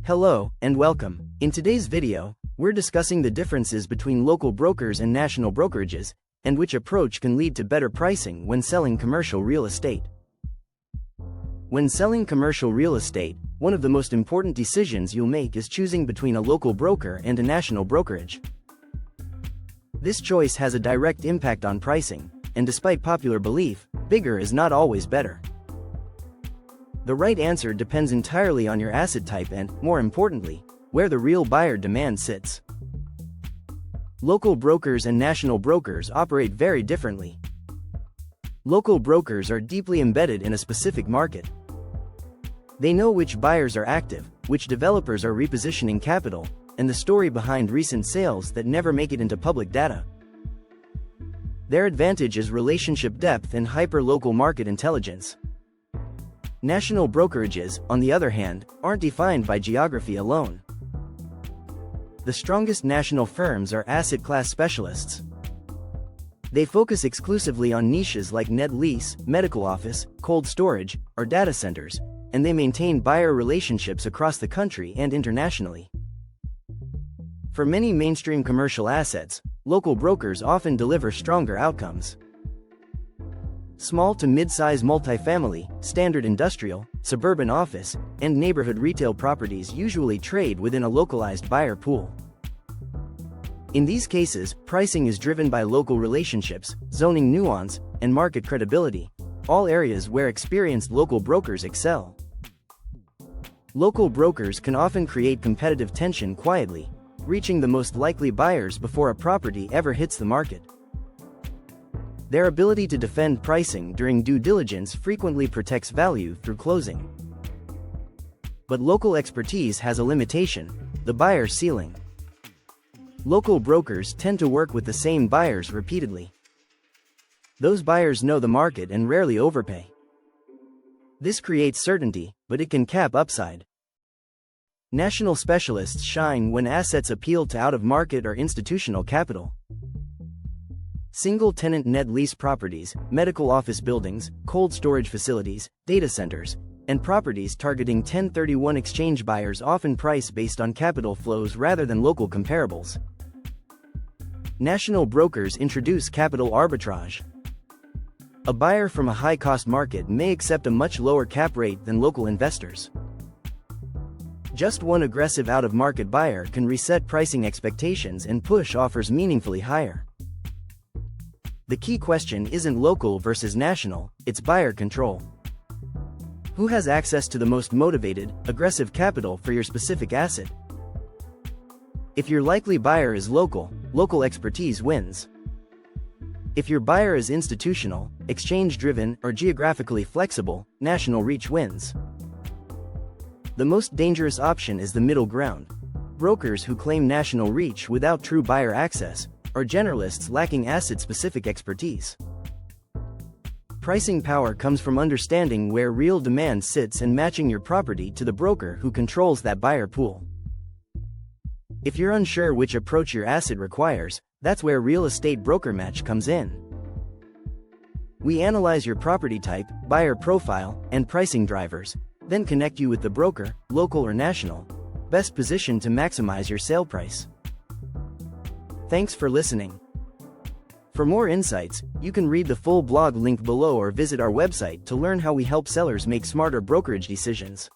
Hello, and welcome. In today's video, we're discussing the differences between local brokers and national brokerages, and which approach can lead to better pricing when selling commercial real estate. When selling commercial real estate, one of the most important decisions you'll make is choosing between a local broker and a national brokerage. This choice has a direct impact on pricing, and despite popular belief, bigger is not always better. The right answer depends entirely on your asset type and, more importantly, where the real buyer demand sits. Local brokers and national brokers operate very differently. Local brokers are deeply embedded in a specific market. They know which buyers are active, which developers are repositioning capital, and the story behind recent sales that never make it into public data. Their advantage is relationship depth and hyper-local market intelligence. National brokerages, on the other hand, aren't defined by geography alone. The strongest national firms are asset class specialists. They focus exclusively on niches like net lease, medical office, cold storage, or data centers, and they maintain buyer relationships across the country and internationally. For many mainstream commercial assets, local brokers often deliver stronger outcomes. Small to mid-size multifamily, standard industrial, suburban office, and neighborhood retail properties usually trade within a localized buyer pool. In these cases, pricing is driven by local relationships, zoning nuance, and market credibility, all areas where experienced local brokers excel. Local brokers can often create competitive tension quietly, reaching the most likely buyers before a property ever hits the market. Their ability to defend pricing during due diligence frequently protects value through closing. But local expertise has a limitation: the buyer ceiling. Local brokers tend to work with the same buyers repeatedly. Those buyers know the market and rarely overpay. This creates certainty, but it can cap upside. National specialists shine when assets appeal to out-of-market or institutional capital. Single-tenant net lease properties, medical office buildings, cold storage facilities, data centers, and properties targeting 1031 exchange buyers often price based on capital flows rather than local comparables. National brokers introduce capital arbitrage. A buyer from a high-cost market may accept a much lower cap rate than local investors. Just one aggressive out-of-market buyer can reset pricing expectations and push offers meaningfully higher. The key question isn't local versus national, it's buyer control. Who has access to the most motivated, aggressive capital for your specific asset? If your likely buyer is local, local expertise wins. If your buyer is institutional, exchange-driven, or geographically flexible, national reach wins. The most dangerous option is the middle ground: brokers who claim national reach without true buyer access, or generalists lacking asset-specific expertise. Pricing power comes from understanding where real demand sits and matching your property to the broker who controls that buyer pool. If you're unsure which approach your asset requires, that's where Real Estate Broker Match comes in. We analyze your property type, buyer profile, and pricing drivers, then connect you with the broker, local or national, best positioned to maximize your sale price. Thanks for listening. For more insights, you can read the full blog link below or visit our website to learn how we help sellers make smarter brokerage decisions.